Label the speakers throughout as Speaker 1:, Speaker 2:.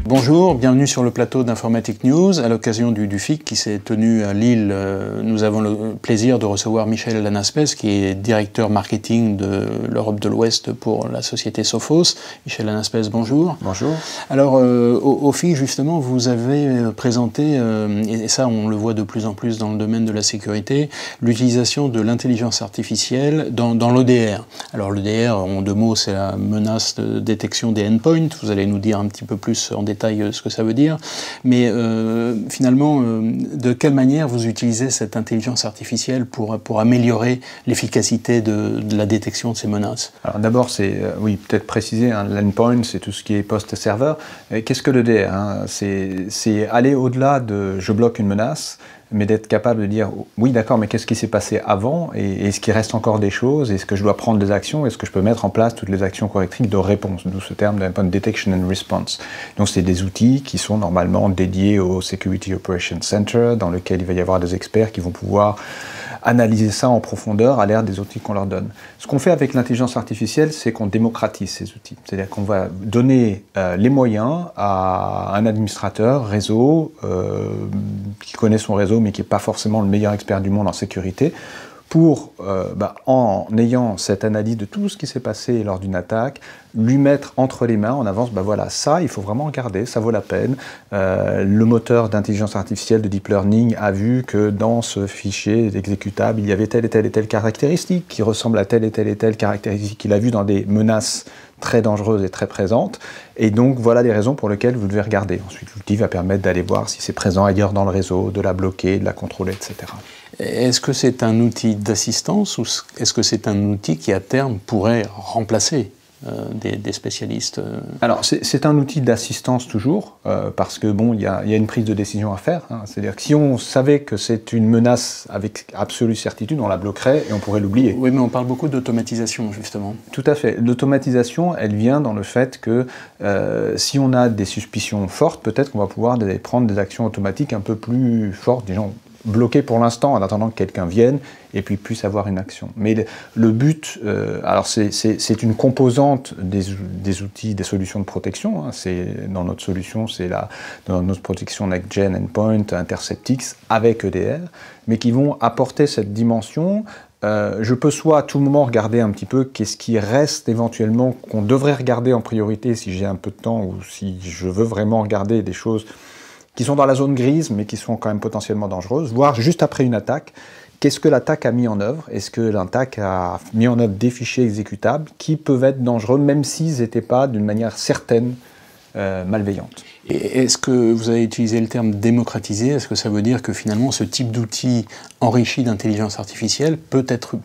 Speaker 1: Bonjour, bienvenue sur le plateau d'Informatic News. À l'occasion du FIC qui s'est tenu à Lille, nous avons le plaisir de recevoir Michel Lanaspez, qui est directeur marketing de l'Europe de l'Ouest pour la société Sophos. Michel Lanaspez, bonjour.
Speaker 2: Bonjour.
Speaker 1: Alors, au FIC, justement, vous avez présenté, et ça on le voit de plus en plus dans le domaine de la sécurité, l'utilisation de l'intelligence artificielle dans l'EDR. Alors l'EDR, en deux mots, c'est la menace de détection des endpoints. Vous allez nous dire un petit peu plus en détail ce que ça veut dire. Mais finalement, de quelle manière vous utilisez cette intelligence artificielle pour améliorer l'efficacité de la détection de ces menaces?
Speaker 2: Alors d'abord, c'est, oui, peut-être préciser, hein, l'endpoint, c'est tout ce qui est post-serveur. Qu'est-ce que l'EDR, hein? C'est aller au-delà de « je bloque une menace », mais d'être capable de dire « oui, d'accord, mais qu'est-ce qui s'est passé avant et est-ce qu'il reste encore des choses? Est-ce que je dois prendre des actions? Est-ce que je peux mettre en place toutes les actions correctrices de réponse ?» D'où ce terme d'endpoint detection and response. Donc c'est des outils qui sont normalement dédiés au Security Operations Center, dans lequel il va y avoir des experts qui vont pouvoir analyser ça en profondeur à l'ère des outils qu'on leur donne. Ce qu'on fait avec l'intelligence artificielle, c'est qu'on démocratise ces outils. C'est-à-dire qu'on va donner les moyens à un administrateur réseau qui connaît son réseau mais qui n'est pas forcément le meilleur expert du monde en sécurité, pour, en ayant cette analyse de tout ce qui s'est passé lors d'une attaque, lui mettre entre les mains en avance, voilà, ça, il faut vraiment regarder, ça vaut la peine. Le moteur d'intelligence artificielle de deep learning a vu que dans ce fichier exécutable, il y avait telle et telle caractéristique qui ressemble à telle et telle caractéristique qu'il a vu dans des menaces très dangereuses et très présentes. Et donc, voilà les raisons pour lesquelles vous devez regarder. Ensuite, l'outil va permettre d'aller voir si c'est présent ailleurs dans le réseau, de la bloquer, de la contrôler, etc.
Speaker 1: Est-ce que c'est un outil d'assistance ou est-ce que c'est un outil qui, à terme, pourrait remplacer des spécialistes?
Speaker 2: Alors, c'est un outil d'assistance toujours, parce que bon, il y a une prise de décision à faire. Hein. C'est-à-dire que si on savait que c'est une menace avec absolue certitude, on la bloquerait et on pourrait l'oublier.
Speaker 1: Oui, mais on parle beaucoup d'automatisation, justement.
Speaker 2: Tout à fait. L'automatisation, elle vient dans le fait que si on a des suspicions fortes, peut-être qu'on va pouvoir prendre des actions automatiques un peu plus fortes, disons, bloqué pour l'instant en attendant que quelqu'un vienne et puis puisse avoir une action. Mais le but, alors c'est une composante des outils, des solutions de protection. Hein. Dans notre solution, c'est dans notre protection Next-Gen Endpoint, Interceptix avec EDR, mais qui vont apporter cette dimension. Je peux soit à tout moment regarder un petit peu qu'est-ce qui reste éventuellement qu'on devrait regarder en priorité si j'ai un peu de temps ou si je veux vraiment regarder des choses qui sont dans la zone grise, mais qui sont quand même potentiellement dangereuses, voire juste après une attaque, qu'est-ce que l'attaque a mis en œuvre? Est-ce que l'attaque a mis en œuvre des fichiers exécutables qui peuvent être dangereux, même s'ils n'étaient pas d'une manière certaine malveillante?
Speaker 1: Et est-ce que vous avez utilisé le terme démocratiser? Est-ce que ça veut dire que finalement ce type d'outil enrichi d'intelligence artificielle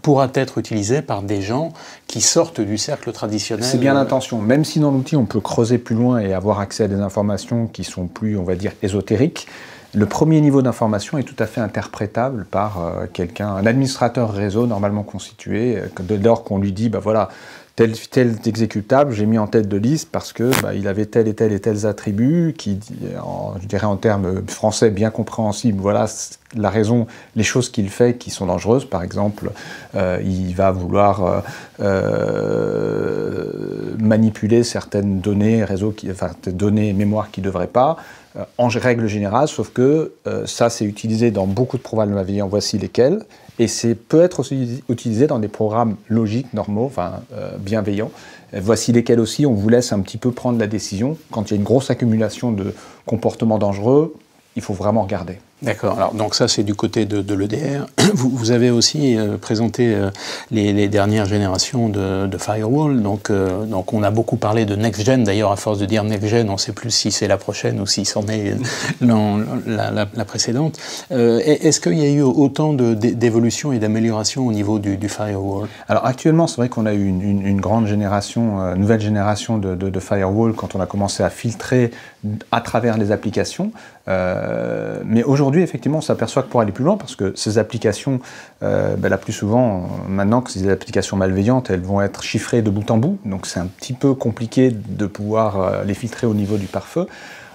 Speaker 1: pourra être utilisé par des gens qui sortent du cercle traditionnel?
Speaker 2: C'est bien l'intention. Même si dans l'outil on peut creuser plus loin et avoir accès à des informations qui sont plus, on va dire, ésotériques, le premier niveau d'information est tout à fait interprétable par quelqu'un, un administrateur réseau normalement constitué, dès lors qu'on lui dit, voilà, tel exécutable, j'ai mis en tête de liste parce que il avait tel et tels attributs qui, je dirais en termes français bien compréhensibles, voilà la raison, les choses qu'il fait qui sont dangereuses. Par exemple, il va vouloir manipuler certaines données réseau, données mémoire qui ne devraient pas. En règle générale, sauf que ça c'est utilisé dans beaucoup de programmes malveillants, voici lesquels, et c'est peut être aussi utilisé dans des programmes logiques, normaux, bienveillants. Voici lesquels aussi on vous laisse un petit peu prendre la décision. Quand il y a une grosse accumulation de comportements dangereux, il faut vraiment regarder.
Speaker 1: D'accord. Alors donc ça c'est du côté de l'EDR. Vous avez aussi présenté les dernières générations de firewall. Donc on a beaucoup parlé de next gen. D'ailleurs à force de dire next gen, on ne sait plus si c'est la prochaine ou si c'en est la précédente. Est-ce qu'il y a eu autant d'évolution et d'amélioration au niveau du firewall? Alors
Speaker 2: actuellement c'est vrai qu'on a eu une grande génération, nouvelle génération de firewall quand on a commencé à filtrer à travers les applications. Mais aujourd'hui, effectivement, on s'aperçoit que pour aller plus loin, parce que ces applications, la plus souvent, maintenant que ces applications malveillantes, elles vont être chiffrées de bout en bout, donc c'est un petit peu compliqué de pouvoir les filtrer au niveau du pare-feu.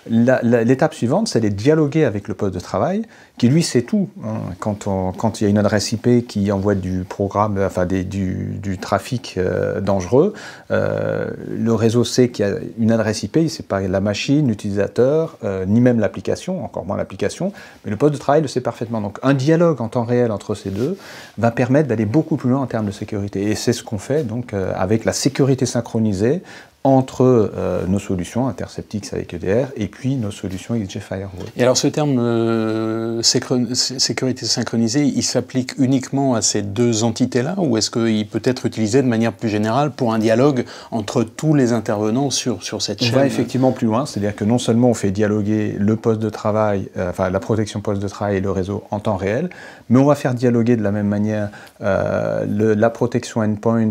Speaker 2: L'étape suivante, c'est de dialoguer avec le poste de travail, qui lui sait tout. Hein. Quand il y a une adresse IP qui envoie du programme, enfin du trafic dangereux, le réseau sait qu'il y a une adresse IP, il ne sait pas la machine, l'utilisateur, ni même l'application, encore moins l'application, mais le poste de travail le sait parfaitement. Donc un dialogue en temps réel entre ces deux va permettre d'aller beaucoup plus loin en termes de sécurité. Et c'est ce qu'on fait donc avec la sécurité synchronisée entre nos solutions Interceptix avec EDR et puis nos solutions XG Firewall.
Speaker 1: Et alors ce terme sécurité synchronisée, il s'applique uniquement à ces deux entités-là, ou est-ce qu'il peut être utilisé de manière plus générale pour un dialogue entre tous les intervenants sur cette chaîne?
Speaker 2: On va effectivement plus loin, c'est-à-dire que non seulement on fait dialoguer le poste de travail, enfin la protection poste de travail et le réseau en temps réel, mais on va faire dialoguer de la même manière la protection endpoint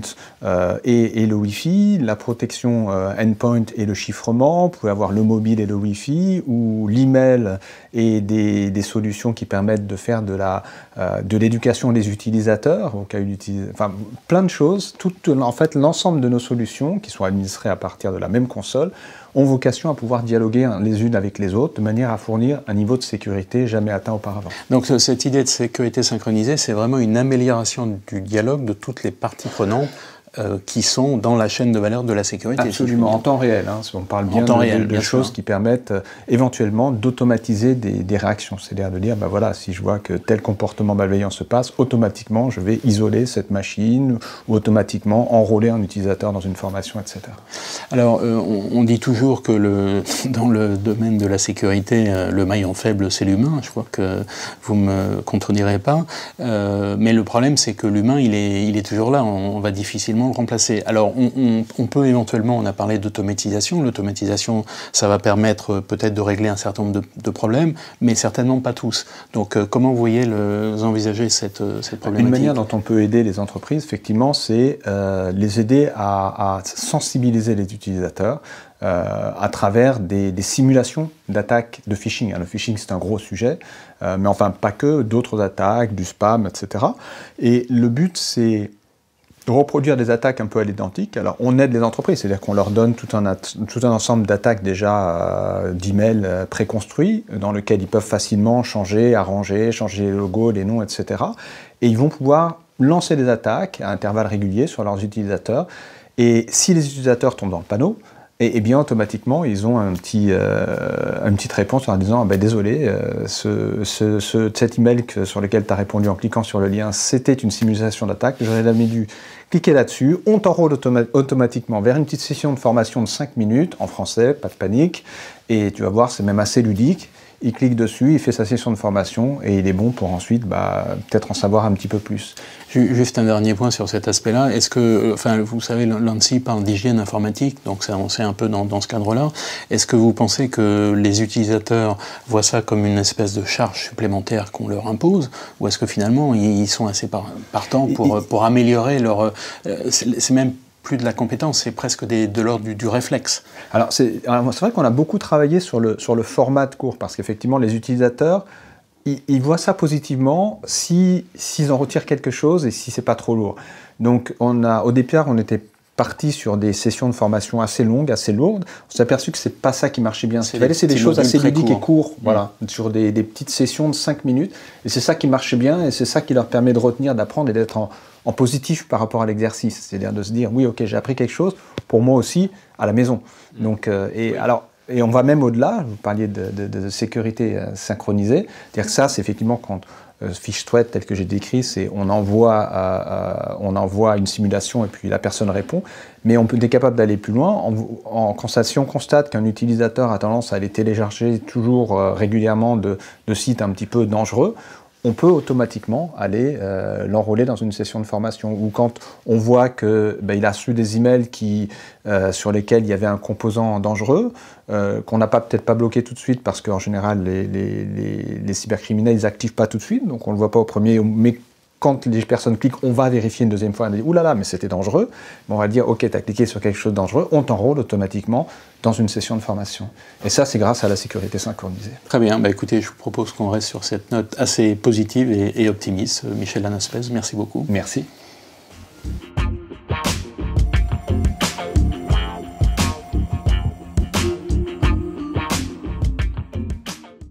Speaker 2: et le Wi-Fi, la protection endpoint et le chiffrement, vous pouvez avoir le mobile et le Wi-Fi, ou l'email et des solutions qui permettent de faire de l'éducation des utilisateurs, au cas où enfin plein de choses. En fait, l'ensemble de nos solutions, qui sont administrées à partir de la même console, ont vocation à pouvoir dialoguer les unes avec les autres, de manière à fournir un niveau de sécurité jamais atteint auparavant.
Speaker 1: Donc cette idée de sécurité synchronisée, c'est vraiment une amélioration du dialogue de toutes les parties prenantes qui sont dans la chaîne de valeur de la sécurité.
Speaker 2: Absolument, en temps réel. Hein, on parle bien de choses qui permettent éventuellement d'automatiser des réactions. C'est-à-dire de dire, ben voilà, si je vois que tel comportement malveillant se passe, automatiquement, je vais isoler cette machine ou automatiquement enrôler un utilisateur dans une formation, etc.
Speaker 1: Alors, on dit toujours que dans le domaine de la sécurité, le maillon faible, c'est l'humain. Je crois que vous ne me contredirez pas. Mais le problème, c'est que l'humain, il est toujours là. On va difficilement le remplacer. Alors, on peut éventuellement, on a parlé d'automatisation. L'automatisation, ça va permettre peut-être de régler un certain nombre de problèmes, mais certainement pas tous. Donc, comment vous envisagez cette problématique?
Speaker 2: Une manière dont on peut aider les entreprises, effectivement, c'est les aider à sensibiliser les utilisateurs à travers des simulations d'attaques de phishing. Le phishing, c'est un gros sujet, mais enfin, pas que, d'autres attaques, du spam, etc. Et le but, c'est de reproduire des attaques un peu à l'identique. Alors, on aide les entreprises, c'est-à-dire qu'on leur donne tout un ensemble d'attaques déjà d'emails préconstruits, dans lesquels ils peuvent facilement changer, arranger, changer les logos, les noms, etc. Et ils vont pouvoir lancer des attaques à intervalles réguliers sur leurs utilisateurs. Et si les utilisateurs tombent dans le panneau, et bien automatiquement, ils ont une petite réponse en leur disant désolé, cet email sur lequel tu as répondu en cliquant sur le lien, c'était une simulation d'attaque, j'aurais jamais dû cliquer là-dessus, on t'enrôle automatiquement vers une petite session de formation de 5 minutes, en français, pas de panique, et tu vas voir, c'est même assez ludique. Il clique dessus, il fait sa session de formation et il est bon pour ensuite peut-être en savoir un petit peu plus.
Speaker 1: Juste un dernier point sur cet aspect-là. Est-ce que, vous savez, l'ANSSI parle d'hygiène informatique, donc on sait un peu dans ce cadre-là. Est-ce que vous pensez que les utilisateurs voient ça comme une espèce de charge supplémentaire qu'on leur impose, ou est-ce que finalement ils sont assez partants pour améliorer leur... c'est même plus de la compétence, c'est presque de l'ordre du réflexe.
Speaker 2: Alors c'est vrai qu'on a beaucoup travaillé sur le format de cours, parce qu'effectivement les utilisateurs, ils voient ça positivement s'ils en retirent quelque chose et si c'est pas trop lourd. Donc au départ on était parti sur des sessions de formation assez longues, assez lourdes. On s'est aperçu que c'est pas ça qui marchait bien. C'est des choses assez ludiques et courtes, voilà, sur des petites sessions de 5 minutes. Et c'est ça qui marchait bien et c'est ça qui leur permet de retenir, d'apprendre et d'être en positif par rapport à l'exercice. C'est-à-dire de se dire, oui, ok, j'ai appris quelque chose, pour moi aussi, à la maison. Donc, et on va même au-delà, vous parliez de sécurité synchronisée, c'est-à-dire que ça, c'est effectivement quand fiche thread tel que j'ai décrit, c'est on envoie une simulation et puis la personne répond, mais on est capable d'aller plus loin. Si on constate qu'un utilisateur a tendance à aller télécharger toujours régulièrement de sites un petit peu dangereux, on peut automatiquement aller l'enrôler dans une session de formation. Ou quand on voit qu'il a reçu des emails sur lesquels il y avait un composant dangereux, qu'on n'a peut-être pas bloqué tout de suite, parce qu'en général, les cybercriminels, ils n'activent pas tout de suite, donc on ne le voit pas au premier, mais quand les personnes cliquent, on va vérifier une deuxième fois, on dit « Ouh là là, mais c'était dangereux ». On va dire « Ok, tu as cliqué sur quelque chose de dangereux », on t'enrôle automatiquement dans une session de formation. Et ça, c'est grâce à la sécurité synchronisée.
Speaker 1: Très bien, écoutez, je vous propose qu'on reste sur cette note assez positive et optimiste. Michel Lanaspez, merci beaucoup.
Speaker 2: Merci.